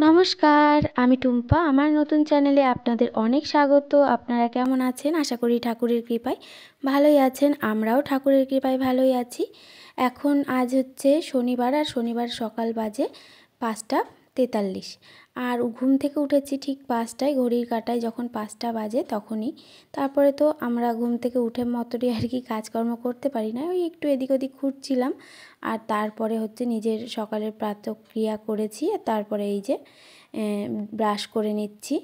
নমস্কার, আমি টুম্পা। আমার নতুন চ্যানেলে আপনাদের অনেক স্বাগত। আপনারা কেমন আছেন? আশা করি ঠাকুরের কৃপায় ভালোই আছেন। আমরাও ঠাকুরের কৃপায় ভালোই আছি। এখন আজ হচ্ছে শনিবার, আর শনিবার সকাল বাজে 5টা 43। আর ঘুম থেকে উঠেছি ঠিক 5টায়, ঘড়ির কাঁটায় যখন 5টা বাজে তখনই। তারপরে তো আমরা ঘুম থেকে উঠে মতোই আর কি কাজকর্ম করতে পারি না, ওই একটু এদিক ওদিক ঘুরছিলাম। আর তারপরে হচ্ছে নিজের সকালের প্রাতঃক্রিয়া করেছি। আর তারপরে এই যে ব্রাশ করে নিচ্ছি।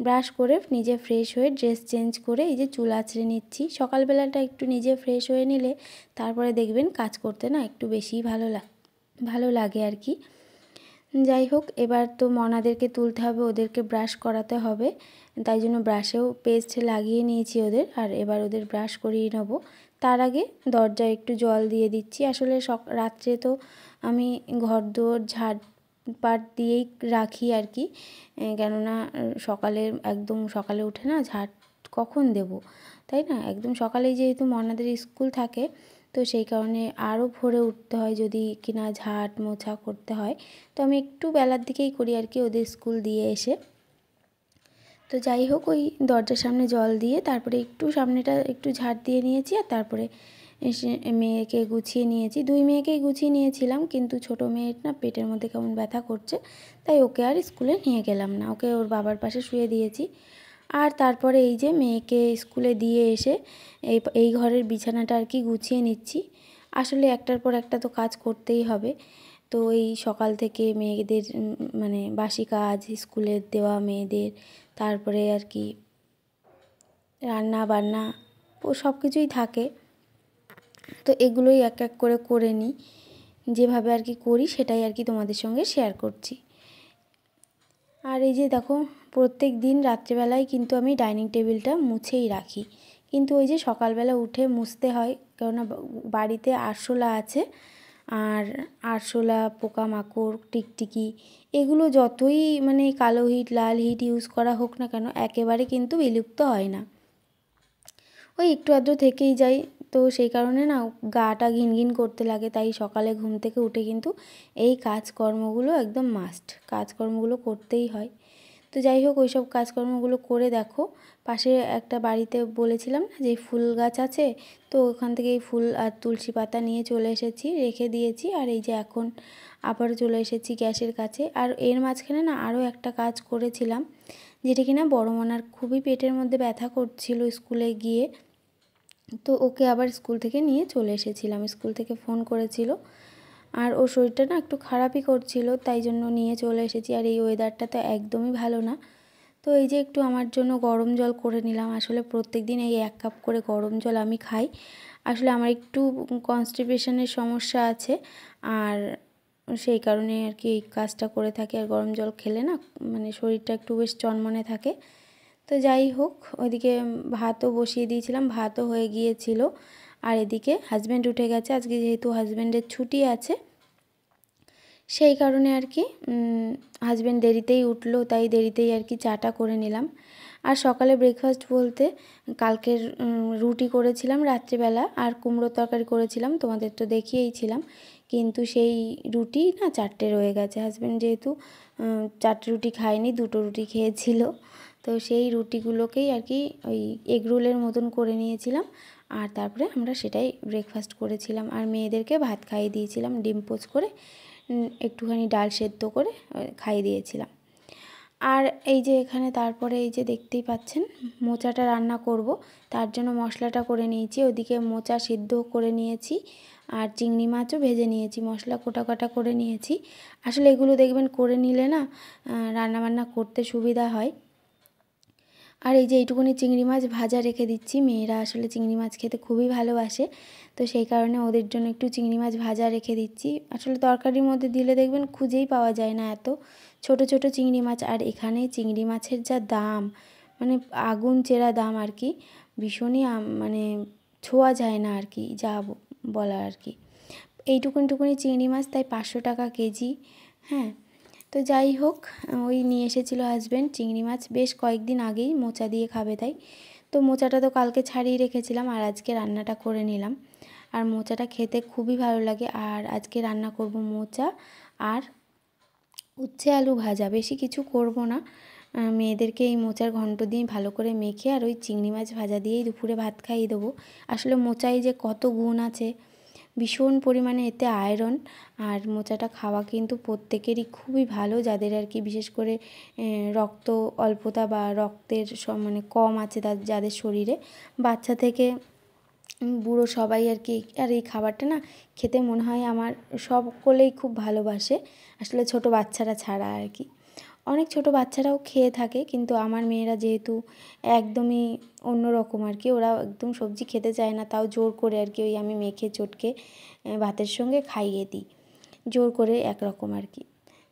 ব্রাশ করে নিজে ফ্রেশ হয়ে ড্রেস চেঞ্জ করে এই যে চুল আঁচড়ে নিচ্ছি। সকালবেলাটা একটু নিজে ফ্রেশ হয়ে নিলে তারপরে দেখবেন কাজ করতে না একটু বেশিই ভালো লাগে আর কি। যাই হোক, এবার তো মনাদেরকে তুলতে হবে, ওদেরকে ব্রাশ করাতে হবে, তাই জন্য ব্রাশেও পেস্ট লাগিয়ে নিয়েছি ওদের। আর এবার ওদের ব্রাশ করিয়ে নেবো। তার আগে দরজায় একটু জল দিয়ে দিচ্ছি। আসলে রাত্রে তো আমি ঘর দুয়ার ঝাড়পাট দিয়েই রাখি আর কি, কেননা সকালে একদম সকালে উঠে না ঝাড় কখন দেব, তাই না? একদম সকালেই যেহেতু মনাদের স্কুল থাকে, তো সেই কারণে আরও ভোরে উঠতে হয় যদি কিনা ঝাঁট মোছা করতে হয়। তো আমি একটু বেলার দিকেই করি আর কি, ওদের স্কুল দিয়ে এসে। তো যাই হোক, ওই দরজার সামনে জল দিয়ে তারপরে একটু সামনেটা একটু ঝাড় দিয়ে নিয়েছি। আর তারপরে এসে মেয়েকে গুছিয়ে নিয়েছি। 2 মেয়েকেই গুছিয়ে নিয়েছিলাম, কিন্তু ছোটো মেয়ের না পেটের মধ্যে কেমন ব্যথা করছে, তাই ওকে আর স্কুলে নিয়ে গেলাম না, ওকে ওর বাবার পাশে শুয়ে দিয়েছি। আর তারপরে এই যে মেয়েকে স্কুলে দিয়ে এসে এই ঘরের বিছানাটা আর কি গুছিয়ে নিচ্ছি। আসলে একটার পর একটা তো কাজ করতেই হবে। তো এই সকাল থেকে মেয়েদের মানে বাসি কাজ, স্কুলে দেওয়া মেয়েদের, তারপরে আর কি রান্না বান্না ও সব কিছুই থাকে। তো এগুলোই এক এক করে করে নিই, যেভাবে আর কি করি সেটাই আর কি তোমাদের সঙ্গে শেয়ার করছি। আর এই যে দেখো, প্রত্যেক দিন রাত্রেবেলায় কিন্তু আমি ডাইনিং টেবিলটা মুছেই রাখি, কিন্তু ওই যে সকালবেলা উঠে মুছতে হয়, কেননা বাড়িতে আরশোলা আছে। আর আরশোলা, পোকামাকড়, টিকটিকি, এগুলো যতই মানে কালো হিট লাল হিট ইউজ করা হোক না কেন, একেবারে কিন্তু বিলুপ্ত হয় না, ওই একটু আধটু থেকেই যায়। তো সেই কারণে না গাটা ঘিনঘিন করতে লাগে। তাই সকালে ঘুম থেকে উঠে কিন্তু এই কাজকর্মগুলো একদম মাস্ট, কাজকর্মগুলো করতেই হয়। তো যাই হোক, ওইসব কাজকর্মগুলো করে দেখো, পাশে একটা বাড়িতে বলেছিলাম না যে ফুল গাছ আছে, তো ওখান থেকে এই ফুল আর তুলসী পাতা নিয়ে চলে এসেছি, রেখে দিয়েছি। আর এই যে এখন আবার চলে এসেছি গ্যাসের কাছে। আর এর মাঝখানে না আরও একটা কাজ করেছিলাম, যেটা কিনা বড় মনার খুবই পেটের মধ্যে ব্যথা করছিল স্কুলে গিয়ে। তো ওকে আবার স্কুল থেকে নিয়ে চলে এসেছিলাম, স্কুল থেকে ফোন করেছিল। আর ওর শরীরটা না একটু খারাপই করছিল, তাই জন্য নিয়ে চলে এসেছি। আর এই ওয়েদারটা তো একদমই ভালো না। তো এই যে একটু আমার জন্য গরম জল করে নিলাম। আসলে প্রত্যেক দিন এই 1 কাপ করে গরম জল আমি খাই। আসলে আমার একটু কনস্টিপেশনের সমস্যা আছে, আর সেই কারণে আর কি এই কাজটা করে থাকি। আর গরম জল খেলে না মানে শরীরটা একটু বেশ চনমনে থাকে। তো যাই হোক, ওইদিকে ভাতও বসিয়ে দিয়েছিলাম, ভাতও হয়ে গিয়েছিল। আর এদিকে হাজব্যান্ড উঠে গেছে, আজকে যেহেতু হাজব্যান্ডের ছুটি আছে, সেই কারণে আর কি হাজব্যান্ড দেরিতেই উঠলো, তাই দেরিতেই আর কি চাটা করে নিলাম। আর সকালে ব্রেকফাস্ট বলতে কালকের রুটি করেছিলাম রাত্রিবেলা, আর কুমড়ো তরকারি করেছিলাম, তোমাদের তো দেখিয়েইছিলাম। কিন্তু সেই রুটি না 4টে রয়ে গেছে। হাজব্যান্ড যেহেতু 4টে রুটি খায়নি, 2টো রুটি খেয়েছিল, তো সেই রুটিগুলোকেই আর কি ওই এগ রোলের মতন করে নিয়েছিলাম। আর তারপরে আমরা সেটাই ব্রেকফাস্ট করেছিলাম। আর মেয়েদেরকে ভাত খাইয়ে দিয়েছিলাম, ডিম পোচ করে একটুখানি ডাল সেদ্ধ করে খাইয়ে দিয়েছিলাম। আর এই যে এখানে তারপরে এই যে দেখতেই পাচ্ছেন মোচাটা রান্না করব, তার জন্য মশলাটা করে নিয়েছি। ওদিকে মোচা সিদ্ধ করে নিয়েছি, আর চিংড়ি মাছও ভেজে নিয়েছি, মশলা কোটা করে নিয়েছি। আসলে এগুলো দেখবেন করে নিলে না রান্নাবান্না করতে সুবিধা হয়। আর এই যে এইটুকুনি চিংড়ি মাছ ভাজা রেখে দিচ্ছি, মেয়েরা আসলে চিংড়ি মাছ খেতে খুবই ভালোবাসে, তো সেই কারণে ওদের জন্য একটু চিংড়ি মাছ ভাজা রেখে দিচ্ছি। আসলে তরকারির মধ্যে দিলে দেখবেন খুঁজেই পাওয়া যায় না এত ছোট ছোট চিংড়ি মাছ। আর এখানে চিংড়ি মাছের যা দাম, মানে আগুন চেরা দাম আর কি, ভীষণই মানে ছোঁয়া যায় না আর কি, যা বলা আর কি। এইটুকুনি চিংড়ি মাছ তাই 500 টাকা কেজি। হ্যাঁ, তো যাই হোক, ওই নিয়ে এসেছিলো হাজব্যান্ড চিংড়ি মাছ বেশ কয়েকদিন আগেই, মোচা দিয়ে খাবে তাই। তো মোচাটা তো কালকে ছাড়িয়ে রেখেছিলাম, আর আজকে রান্নাটা করে নিলাম। আর মোচাটা খেতে খুবই ভালো লাগে। আর আজকে রান্না করব মোচা আর উচ্ছে আলু ভাজা, বেশি কিছু করব না। মেয়েদেরকে এই মোচার ঘন্ট দিয়ে ভালো করে মেখে আর ওই চিংড়ি মাছ ভাজা দিয়েই দুপুরে ভাত খাইয়ে দেবো। আসলে মোচায় যে কত গুণ আছে, ভীষণ পরিমাণে এতে আয়রন, আর মোচাটা খাওয়া কিন্তু প্রত্যেকেরই খুবই ভালো, যাদের আর কি বিশেষ করে রক্ত অল্পতা বা রক্তের মানে কম আছে যাদের শরীরে, বাচ্চা থেকে বুড়ো সবাই আর কি। আর এই খাবারটা না খেতে মনে হয় আমার সকলেই খুব ভালোবাসে, আসলে ছোট বাচ্চারা ছাড়া আর কি। অনেক ছোট বাচ্চারাও খেয়ে থাকে, কিন্তু আমার মেয়েরা যেহেতু একদমই অন্যরকম আর কি, ওরা একদম সবজি খেতে চায় না, তাও জোর করে আর কি ওই আমি মেখে চটকে ভাতের সঙ্গে খাইয়ে দিই, জোর করে একরকম আর কি।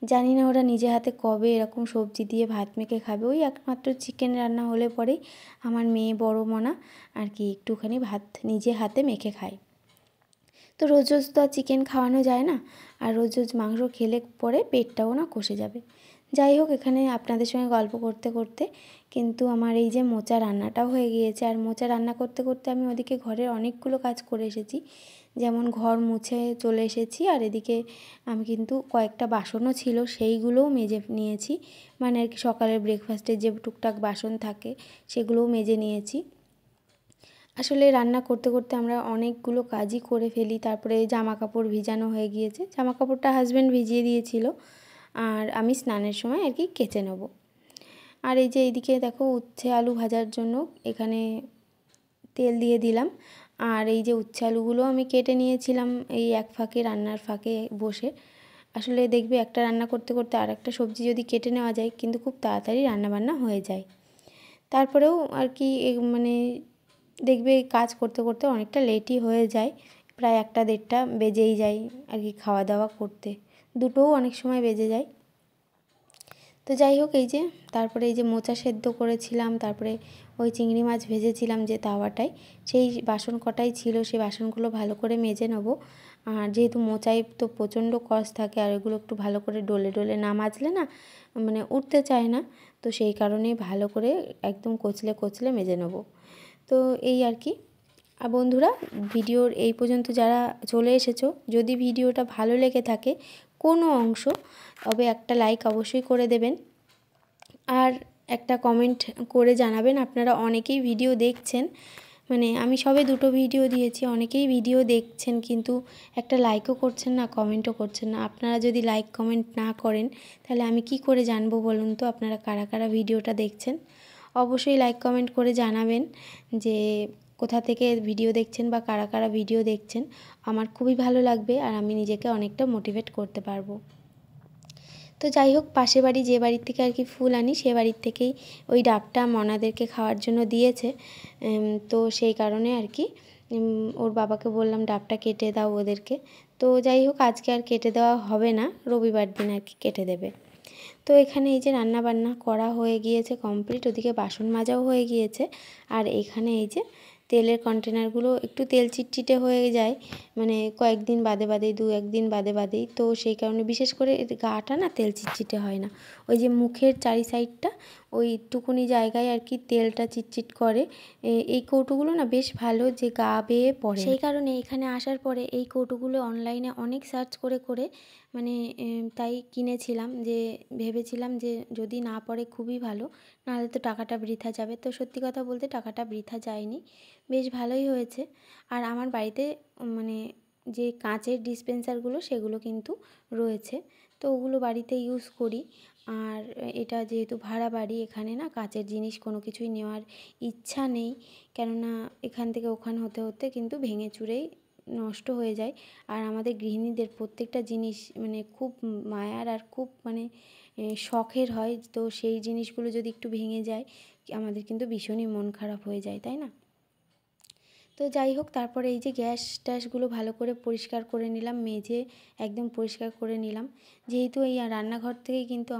জানি না ওরা নিজে হাতে কবে এরকম সবজি দিয়ে ভাত মেখে খাবে। ওই একমাত্র চিকেন রান্না হলে পরেই আমার মেয়ে বড় মনা আর কি একটুখানি ভাত নিজে হাতে মেখে খায়। তো রোজ রোজ তো আর চিকেন খাওয়ানো যায় না, আর রোজ রোজ মাংস খেলে পরে পেটটাও না কষে যাবে। যাই হোক, এখানে আপনাদের সঙ্গে গল্প করতে করতে কিন্তু আমার এই যে মোচা রান্নাটাও হয়ে গিয়েছে। আর মোচা রান্না করতে করতে আমি ওদিকে ঘরের অনেকগুলো কাজ করে এসেছি, যেমন ঘর মুছে চলে এসেছি, আর এদিকে আমি কিন্তু কয়েকটা বাসনও ছিল সেইগুলোও মেজে নিয়েছি, মানে আর কি সকালের ব্রেকফাস্টে যে টুকটাক বাসন থাকে সেগুলোও মেজে নিয়েছি। আসলে রান্না করতে করতে আমরা অনেকগুলো কাজই করে ফেলি। তারপরে জামা কাপড় ভিজানো হয়ে গিয়েছে, জামা কাপড়টা হাজব্যান্ড ভিজিয়ে দিয়েছিল, আর আমি স্নানের সময় আর কি কেচে নেব। আর এই যে এইদিকে দেখো উচ্ছে আলু ভাজার জন্য এখানে তেল দিয়ে দিলাম, আর এই যে উচ্ছে আলুগুলো আমি কেটে নিয়েছিলাম এই এক ফাঁকে, রান্নার ফাঁকে বসে। আসলে দেখবে একটা রান্না করতে করতে আর একটা সবজি যদি কেটে নেওয়া যায় কিন্তু খুব তাড়াতাড়ি রান্নাবান্না হয়ে যায়। তারপরেও আর কি মানে দেখবে কাজ করতে করতে অনেকটা লেটই হয়ে যায়, প্রায় 1টা 1:30 বেজেই যায় আর কি খাওয়া দাওয়া করতে, 2টোও অনেক সময় বেজে যায়। তো যাই হোক, এই যে তারপরে এই যে মোচা সেদ্ধ করেছিলাম, তারপরে ওই চিংড়ি মাছ ভেজেছিলাম যে তাওয়াটায়, সেই বাসন কটাই ছিল, সেই বাসনগুলো ভালো করে মেজে নেব। আর যেহেতু মোচায় তো প্রচণ্ড কষ থাকে, আর এগুলো একটু ভালো করে ডলে ডলে না মাজলে না মানে উঠতে চায় না, তো সেই কারণেই ভালো করে একদম কচলে কচলে মেজে নেব। তো এই আর কি। আর বন্ধুরা, ভিডিওর এই পর্যন্ত যারা চলে এসেছো, যদি ভিডিওটা ভালো লেগে থাকে কোনো অংশ, তবে একটা লাইক অবশ্যই করে দেবেন, আর একটা কমেন্ট করে জানাবেন। আপনারা অনেকেই ভিডিও দেখছেন, মানে আমি সবে 2টো ভিডিও দিয়েছি, অনেকেই ভিডিও দেখছেন কিন্তু একটা লাইকও করছেন না, কমেন্টও করছেন না। আপনারা যদি লাইক কমেন্ট না করেন তাহলে আমি কি করে জানবো বলুন তো আপনারা কারা কারা ভিডিওটা দেখছেন। অবশ্যই লাইক কমেন্ট করে জানাবেন যে কোথা থেকে ভিডিও দেখছেন বা কারা কারা ভিডিও দেখছেন, আমার খুবই ভালো লাগবে, আর আমি নিজেকে অনেকটা মোটিভেট করতে পারবো। তো যাই হোক, পাশে বাড়ি যে বাড়ির থেকে আর কি ফুল আনি, সে বাড়ির থেকেই ওই ডাবটা মনাদেরকে খাওয়ার জন্য দিয়েছে, তো সেই কারণে আর কি ওর বাবাকে বললাম ডাবটা কেটে দাও ওদেরকে। তো যাই হোক, আজকে আর কেটে দেওয়া হবে না, রবিবার দিন আর কি কেটে দেবে। তো এখানে এই যে রান্না বান্না করা হয়ে গিয়েছে কমপ্লিট, ওদিকে বাসন মাজাও হয়ে গিয়েছে, আর এখানে এই যে তেলের কন্টেনারগুলো একটু তেল চিটচিটে হয়ে যায়, মানে কয়েকদিন বাদে বাদেই 2-1 দিন বাদে বাদেই, তো সেই কারণে বিশেষ করে গাটা না তেল চিটচিটে হয় না, ওই যে মুখের চারি সাইডটা ওইটুকুনি জায়গায় আর কি তেলটা চিটচিট করে। এই কৌটোগুলো না বেশ ভালো, যে গা বেয়ে পড়ে, সেই কারণে এখানে আসার পরে এই কৌটোগুলো অনলাইনে অনেক সার্চ করে করে মানে তাই কিনেছিলাম, যে ভেবেছিলাম যে যদি না পড়ে খুবই ভালো, নাহলে তো টাকাটা বৃথা যাবে। তো সত্যি কথা বলতে টাকাটা বৃথা যায়নি, বেশ ভালোই হয়েছে। আর আমার বাড়িতে মানে যে কাঁচের ডিসপেন্সারগুলো সেগুলো কিন্তু রয়েছে, তো ওগুলো বাড়িতে ইউজ করি। আর এটা যেহেতু ভাড়া বাড়ি, এখানে না কাঁচের জিনিস কোনো কিছুই নেওয়ার ইচ্ছা নেই, কেননা এখান থেকে ওখান হতে হতে কিন্তু ভেঙে চুরেই নষ্ট হয়ে যায়। আর আমাদের গৃহিণীদের প্রত্যেকটা জিনিস মানে খুব মায়ার আর খুব মানে শখের হয়, তো সেই জিনিসগুলো যদি একটু ভেঙে যায় আমাদের কিন্তু ভীষণই মন খারাপ হয়ে যায়, তাই না? তো যাই হোক, তারপরে এই যে গ্যাস ট্যাসগুলো ভালো করে পরিষ্কার করে নিলাম, মেজে একদম পরিষ্কার করে নিলাম, যেহেতু এই রান্নাঘর থেকেই কিন্তু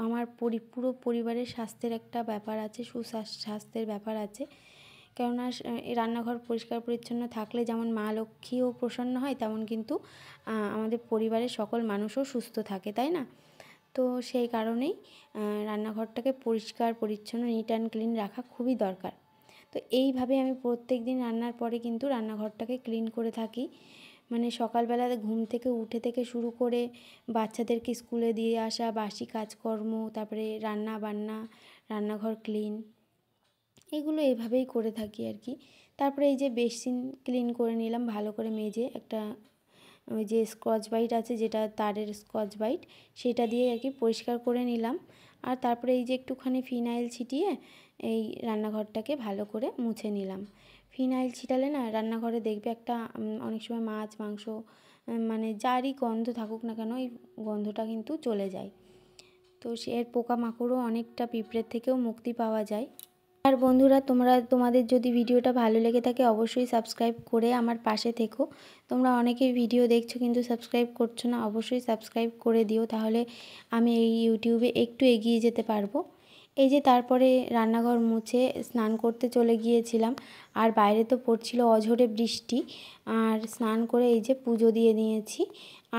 আমার পুরো পরিবারের স্বাস্থ্যের একটা ব্যাপার আছে, সুস্বাস্থ্যের ব্যাপার আছে। কেননা এই রান্নাঘর পরিষ্কার পরিচ্ছন্ন থাকলে যেমন মা লক্ষ্মীও প্রসন্ন হয়, তেমন কিন্তু আমাদের পরিবারের সকল মানুষও সুস্থ থাকে, তাই না? তো সেই কারণেই রান্নাঘরটাকে পরিষ্কার পরিচ্ছন্ন নিট অ্যান্ড ক্লিন রাখা খুবই দরকার। তো এইভাবে আমি প্রত্যেক দিন রান্নার পরে কিন্তু রান্নাঘরটাকে ক্লিন করে থাকি, মানে সকালবেলা ঘুম থেকে উঠে থেকে শুরু করে বাচ্চাদেরকে স্কুলে দিয়ে আসা, বাসি কাজকর্ম, তারপরে রান্না বান্না, রান্নাঘর ক্লিন, এগুলো এভাবেই করে থাকি আর কি। তারপরে এই যে বেসিন ক্লিন করে নিলাম ভালো করে মেজে, একটা ওই যে স্কচ ব্রাইট আছে যেটা তারের স্কচ ব্রাইট, সেটা দিয়ে আর কি পরিষ্কার করে নিলাম। আর তারপরে এই যে একটুখানি ফিনাইল ছিটিয়ে এই রান্নাঘরটাকে ভালো করে মুছে নিলাম। ফিনাইল ছিটালে না রান্নাঘরে দেখবে একটা অনেক সময় মাছ মাংস মানে যারই গন্ধ থাকুক না কেন এই গন্ধটা কিন্তু চলে যায়। তো এর পোকামাকড়ও অনেকটা, পিঁপড়ের থেকেও মুক্তি পাওয়া যায়। আর বন্ধুরা, তোমাদের যদি ভিডিওটা ভালো লেগে থাকে অবশ্যই সাবস্ক্রাইব করে আমার পাশে থেকো। তোমরা অনেকেই ভিডিও দেখছো কিন্তু সাবস্ক্রাইব করছো না, অবশ্যই সাবস্ক্রাইব করে দিও, তাহলে আমি এই ইউটিউবে একটু এগিয়ে যেতে পারবো। এই যে তারপরে রান্নাঘর মুছে স্নান করতে চলে গিয়েছিলাম, আর বাইরে তো পড়ছিল অঝোরে বৃষ্টি, আর স্নান করে এই যে পুজো দিয়ে নিয়েছি।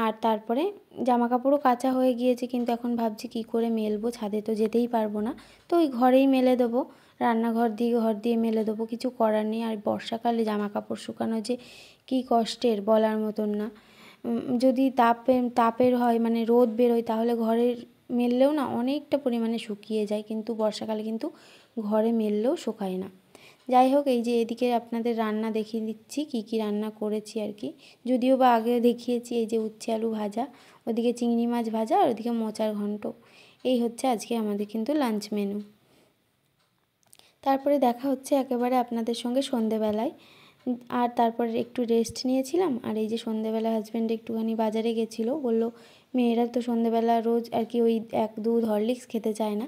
আর তারপরে জামাকাপড়ও কাচা হয়ে গিয়েছে, কিন্তু এখন ভাবছি কী করে মেলবো, ছাদে তো যেতেই পারবো না, তো ওই ঘরেই মেলে দেবো, রান্নাঘর দিয়ে ঘর দিয়ে মেলে দেবো, কিছু করার নেই। আর বর্ষাকালে জামাকাপড় শুকানো যে কী কষ্টের বলার মতন না। যদি তাপের হয় মানে রোদ বেরোয় তাহলে ঘরের মেললেও না অনেকটা পরিমাণে শুকিয়ে যায়, কিন্তু বর্ষাকালে কিন্তু ঘরে মেললেও শুকায় না। যাই হোক, এই যে এদিকে আপনাদের রান্না দেখিয়ে দিচ্ছি কী কী রান্না করেছি আর কি, যদিও বা আগে দেখিয়েছি। এই যে উচ্ছে আলু ভাজা, ওদিকে চিংড়ি মাছ ভাজা, আর ওদিকে মোচার ঘন্ট। এই হচ্ছে আজকে আমাদের কিন্তু লাঞ্চ মেনু। তারপরে দেখা হচ্ছে একেবারে আপনাদের সঙ্গে সন্ধেবেলায়। আর তারপরে একটু রেস্ট নিয়েছিলাম। আর এই যে সন্ধেবেলা হাজব্যান্ড একটুখানি বাজারে গেছিলো, বললো মেয়েরা তো সন্ধেবেলা রোজ আর কি ওই 1-2 হরলিক্স খেতে চায় না,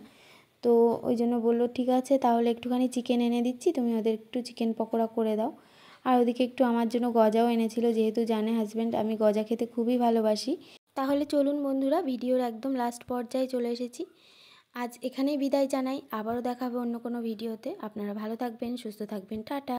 তো ওই জন্য বললো ঠিক আছে তাহলে একটুখানি চিকেন এনে দিচ্ছি, তুমি ওদের একটু চিকেন পকোড়া করে দাও। আর ওদিকে একটু আমার জন্য গজাও এনেছিল, যেহেতু জানে হাজব্যান্ড আমি গজা খেতে খুবই ভালোবাসি। তাহলে চলুন বন্ধুরা, ভিডিওর একদম লাস্ট পর্যায়ে চলে এসেছি। আজ এখানেই বিদায় জানাই, আবারও দেখা হবে অন্য কোনো ভিডিওতে। আপনারা ভালো থাকবেন, সুস্থ থাকবেন, টাটা।